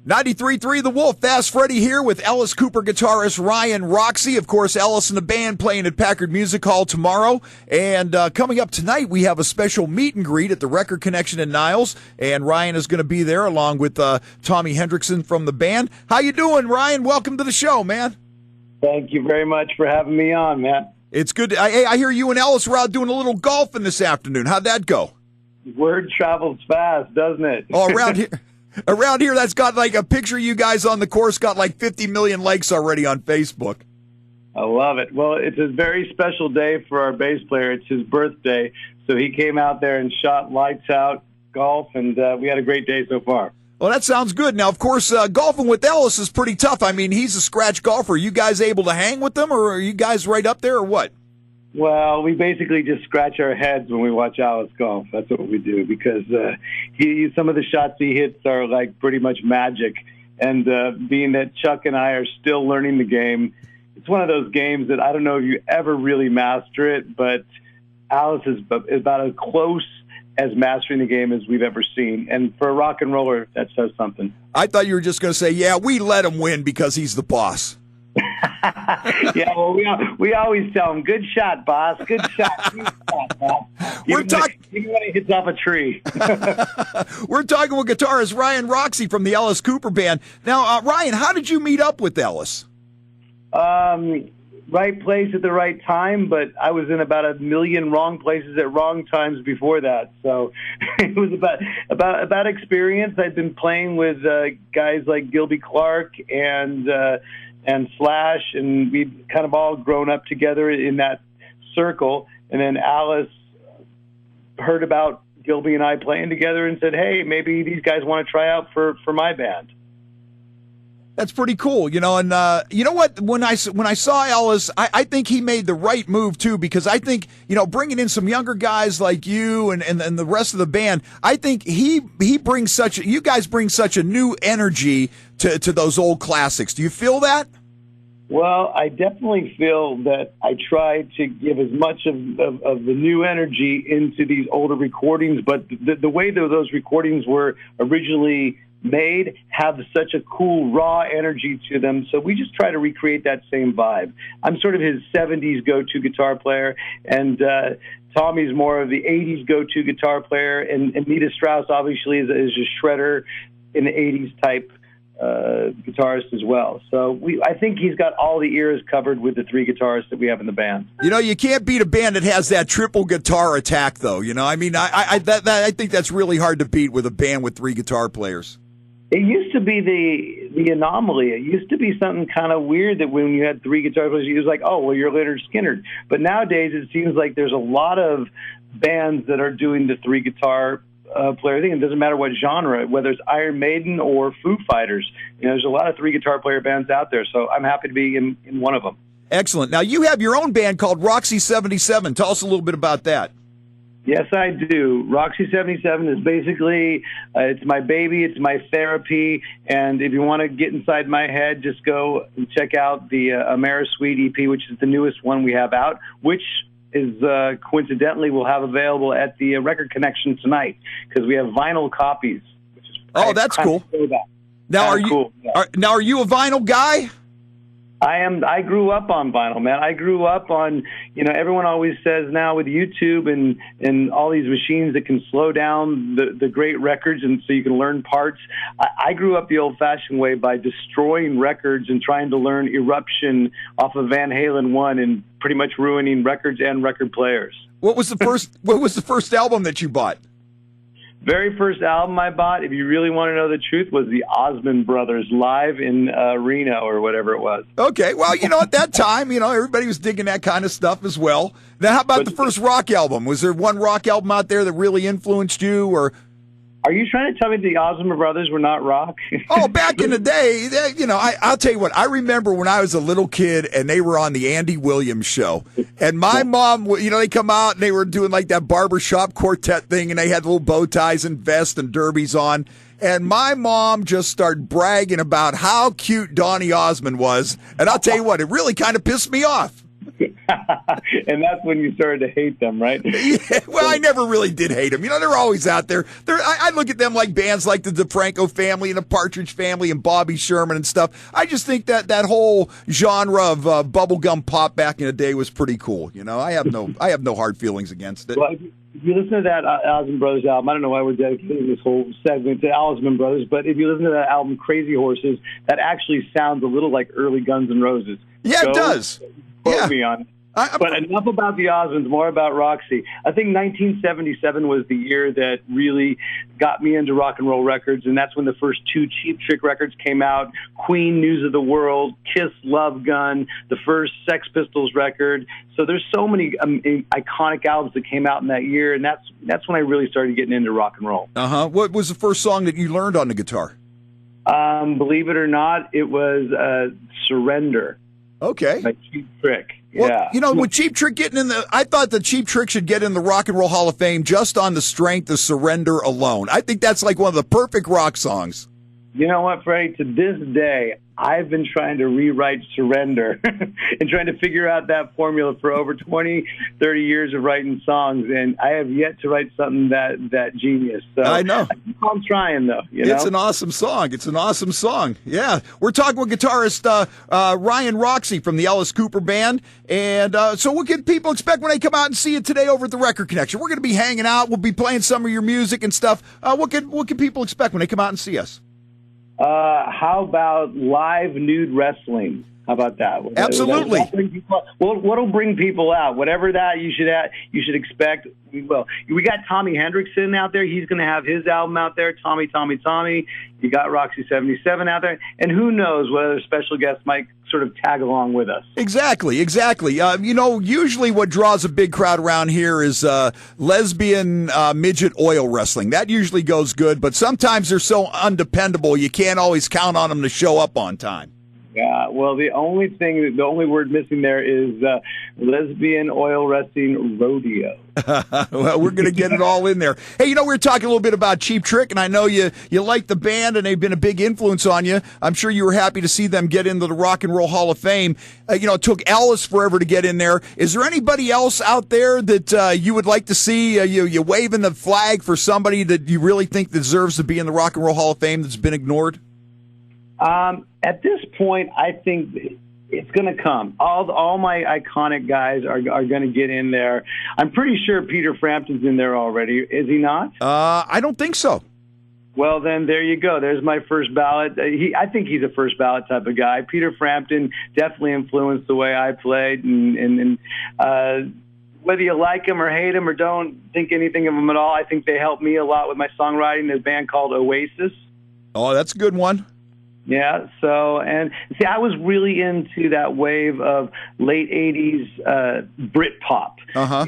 93.3 The Wolf, that's Freddie here with Ellis Cooper guitarist Ryan Roxy. Of course, Ellis and the band playing at Packard Music Hall tomorrow. And coming up tonight, we have a special meet and greet at the Record Connection in Niles. And Ryan is going to be there along with Tommy Hendrickson from the band. How you doing, Ryan? Welcome to the show, man. Thank you very much for having me on, man. It's good. I hear you and Ellis were out doing a little golfing this afternoon. How'd that go? Word travels fast, doesn't it? Oh, around here. Around here, that's got like a picture of you guys on the course, got like 50 million likes already on Facebook. I love it. Well, it's a very special day for our bass player. It's his birthday, so he came out there and shot lights out golf, and we had a great day so far. Well, that sounds good. Now, of course, golfing with Ellis is pretty tough. I mean, he's a scratch golfer. Are you guys able to hang with them, or are you guys right up there, or what? Well, we basically just scratch our heads when we watch Alice golf. That's what we do, because some of the shots he hits are like pretty much magic. And being that Chuck and I are still learning the game, it's one of those games that I don't know if you ever really master it, but Alice is about as close as mastering the game as we've ever seen. And for a rock and roller, that says something. I thought you were just going to say, yeah, we let him win because he's the boss. Yeah, well, we always tell him, good shot, boss. Good shot. Good shot, boss. Even when he hits off a tree. We're talking with guitarist Ryan Roxy from the Ellis Cooper Band. Now, Ryan, how did you meet up with Ellis? Right place at the right time, but I was in about 1 million wrong places at wrong times before that. So it was about experience. I'd been playing with guys like Gilby Clarke and Slash, and we'd kind of all grown up together in that circle. And then Alice heard about Gilby and I playing together and said, hey, maybe these guys want to try out for my band. That's pretty cool, you know. And you know what? When I saw Ellis, I think he made the right move too, because I think, you know, bringing in some younger guys like you and the rest of the band, I think he brings you guys bring such a new energy to those old classics. Do you feel that? Well, I definitely feel that I tried to give as much of the new energy into these older recordings, but the way that those recordings were originally made have such a cool, raw energy to them. So we just try to recreate that same vibe. I'm sort of his 70s go-to guitar player, and Tommy's more of the 80s go-to guitar player, and Nita Strauss obviously is a shredder in the 80s type guitarist as well. So I think he's got all the ears covered with the three guitarists that we have in the band. You know, you can't beat a band that has that triple guitar attack, though. You know, I mean, I think that's really hard to beat with a band with three guitar players. It used to be the anomaly. It used to be something kind of weird that when you had three guitar players, it was like, oh, well, you're Leonard Skinner. But nowadays, it seems like there's a lot of bands that are doing the three guitar player thing. It doesn't matter what genre, whether it's Iron Maiden or Foo Fighters. You know, there's a lot of three guitar player bands out there, so I'm happy to be in one of them. Excellent. Now, you have your own band called Roxy 77. Tell us a little bit about that. Yes, I do. Roxy 77 is basically, it's my baby, it's my therapy, and if you want to get inside my head, just go and check out the Amerisweet EP, which is the newest one we have out, which is coincidentally we'll have available at the Record Connection tonight, because we have vinyl copies. Which is that's cool. Now, are you a vinyl guy? I am. I grew up on vinyl, man. I grew up on, you know, everyone always says now with YouTube and all these machines that can slow down the great records and so you can learn parts. I grew up the old-fashioned way by destroying records and trying to learn Eruption off of Van Halen 1 and pretty much ruining records and record players. What was the first album that you bought? Very first album I bought, if you really want to know the truth, was the Osmond Brothers live in Reno or whatever it was. Okay, well, you know, at that time, you know, everybody was digging that kind of stuff as well. Now, how about the first rock album? Was there one rock album out there that really influenced you, or? Are you trying to tell me the Osmond Brothers were not rock? Oh, back in the day, you know, I'll tell you what, I remember when I was a little kid and they were on the Andy Williams show. And my mom, you know, they come out and they were doing like that barbershop quartet thing and they had little bow ties and vests and derbies on. And my mom just started bragging about how cute Donny Osmond was. And I'll tell you what, it really kind of pissed me off. And that's when you started to hate them, right? Yeah, well, I never really did hate them. You know, they're always out there. I look at them like bands like the DeFranco Family and the Partridge Family and Bobby Sherman and stuff. I just think that whole genre of bubblegum pop back in the day was pretty cool. You know, I have no hard feelings against it. Well, if you listen to that Osmond Brothers album, I don't know why we're dedicating this whole segment to Osmond Brothers, but if you listen to that album, Crazy Horses, that actually sounds a little like early Guns N' Roses. Yeah, it does. Quote me on it. But enough about the Osmonds, more about Roxy. I think 1977 was the year that really got me into rock and roll records, and that's when the first two Cheap Trick records came out, Queen, News of the World, Kiss, Love Gun, the first Sex Pistols record. So there's so many iconic albums that came out in that year, and that's when I really started getting into rock and roll. Uh-huh. What was the first song that you learned on the guitar? Believe it or not, it was Surrender. Okay. By Cheap Trick. Well, yeah. you know, with Cheap Trick I thought the Cheap Trick should get in the Rock and Roll Hall of Fame just on the strength of Surrender alone. I think that's like one of the perfect rock songs. You know what, Freddie? To this day, I've been trying to rewrite Surrender and trying to figure out that formula for over 20, 30 years of writing songs, and I have yet to write something that genius. So I know. I'm trying, though. It's an awesome song. It's an awesome song. Yeah. We're talking with guitarist Ryan Roxy from the Alice Cooper Band. And so what can people expect when they come out and see you today over at the Record Connection? We're going to be hanging out. We'll be playing some of your music and stuff. What can people expect when they come out and see us? How about live nude wrestling? How about that? Absolutely. What'll bring people out? Whatever that you should expect. We will. We got Tommy Hendrickson out there. He's going to have his album out there. Tommy. You got Roxy 77 out there, and who knows what other special guests might sort of tag along with us. Exactly. You know, usually what draws a big crowd around here is lesbian midget oil wrestling. That usually goes good, but sometimes they're so undependable you can't always count on them to show up on time. Yeah, well, the only word missing there is lesbian oil wrestling rodeo. Well, we're going to get it all in there. Hey, you know, we were talking a little bit about Cheap Trick, and I know you like the band, and they've been a big influence on you. I'm sure you were happy to see them get into the Rock and Roll Hall of Fame. You know, it took Alice forever to get in there. Is there anybody else out there that you would like to see? You waving the flag for somebody that you really think deserves to be in the Rock and Roll Hall of Fame that's been ignored? At this point, I think it's going to come. All my iconic guys are going to get in there. I'm pretty sure Peter Frampton's in there already. Is he not? I don't think so. Well, then there you go. There's my first ballot. I think he's a first ballot type of guy. Peter Frampton definitely influenced the way I played, and whether you like him or hate him or don't think anything of him at all, I think they helped me a lot with my songwriting. There's a band called Oasis. Oh, that's a good one. Yeah, so, and see, I was really into that wave of late 80s Britpop. Uh-huh.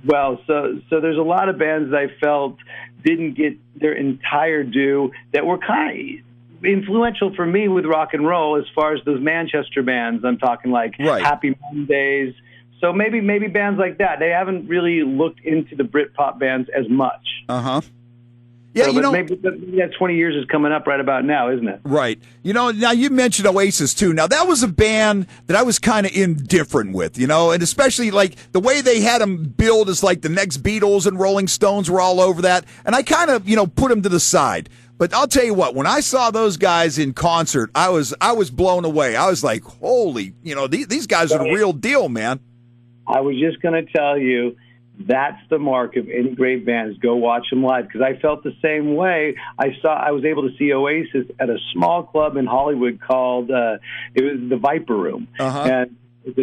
Well, so there's a lot of bands that I felt didn't get their entire due that were kind of influential for me with rock and roll as far as those Manchester bands. I'm talking like right. Happy Mondays. So maybe bands like that. They haven't really looked into the Britpop bands as much. Uh-huh. Yeah, so, maybe that 20 years is coming up right about now, isn't it? Right. You know, now you mentioned Oasis, too. Now, that was a band that I was kind of indifferent with, you know, and especially, like, the way they had them billed as, like, the next Beatles and Rolling Stones were all over that, and I kind of, you know, put them to the side. But I'll tell you what, when I saw those guys in concert, I was blown away. I was like, holy, you know, these guys are the real deal, man. I was just going to tell you, that's the mark of any great bands. Go watch them live, because I felt the same way. I was able to see Oasis at a small club in Hollywood called it was the Viper Room, and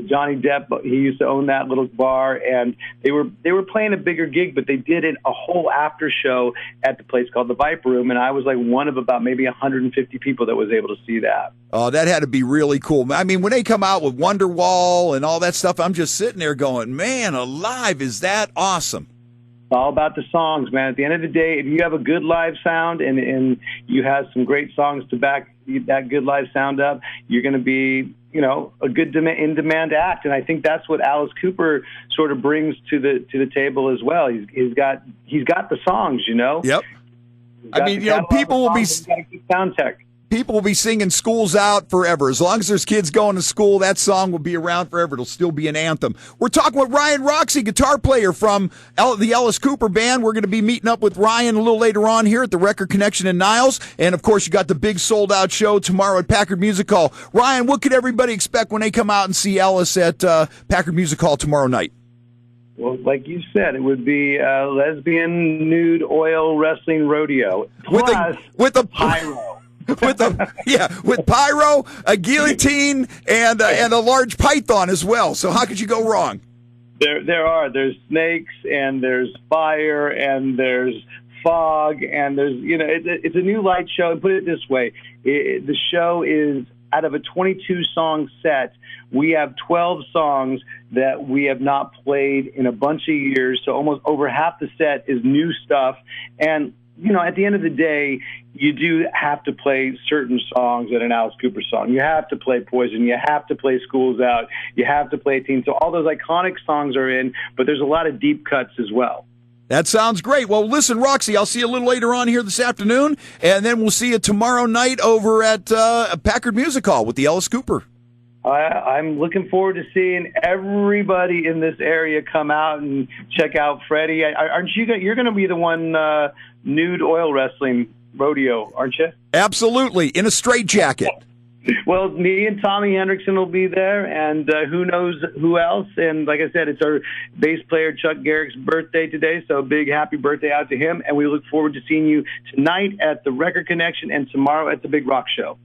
Johnny Depp, he used to own that little bar, and they were playing a bigger gig, but they did a whole after show at the place called the Viper Room, and I was like one of about maybe 150 people that was able to see that. Oh, that had to be really cool. I mean, when they come out with Wonderwall and all that stuff, I'm just sitting there going, man, alive, is that awesome. It's all about the songs, man. At the end of the day, if you have a good live sound and you have some great songs to back that good live sound up, you're going to be, you know, a good in-demand act. And I think that's what Alice Cooper sort of brings to the table as well. He's got the songs, you know. Yep. I mean, you know, people will be. Sound tech. People will be singing "School's Out" forever. As long as there's kids going to school, that song will be around forever. It'll still be an anthem. We're talking with Ryan Roxy, guitar player from the Alice Cooper Band. We're going to be meeting up with Ryan a little later on here at the Record Connection in Niles. And, of course, you got the big sold-out show tomorrow at Packard Music Hall. Ryan, what could everybody expect when they come out and see Alice at Packard Music Hall tomorrow night? Well, like you said, it would be a lesbian nude oil wrestling rodeo. Plus, with a pyro. with pyro, a guillotine, and a large python as well. So how could you go wrong? There's snakes, and there's fire, and there's fog, and there's it's a new light show. And put it this way, the show is out of a 22-song set. We have 12 songs that we have not played in a bunch of years. So almost over half the set is new stuff. And at the end of the day, you do have to play certain songs at an Alice Cooper song. You have to play Poison. You have to play School's Out. You have to play Teen. So all those iconic songs are in, but there's a lot of deep cuts as well. That sounds great. Well, listen, Roxy, I'll see you a little later on here this afternoon, and then we'll see you tomorrow night over at Packard Music Hall with the Alice Cooper. I'm looking forward to seeing everybody in this area come out and check out Freddie. Aren't you? You're going to be the one nude oil wrestling rodeo, aren't you? Absolutely, in a straitjacket. Well, me and Tommy Hendrickson will be there, and who knows who else. And like I said, it's our bass player Chuck Garrick's birthday today, so a big happy birthday out to him. And we look forward to seeing you tonight at the Record Connection and tomorrow at the Big Rock Show.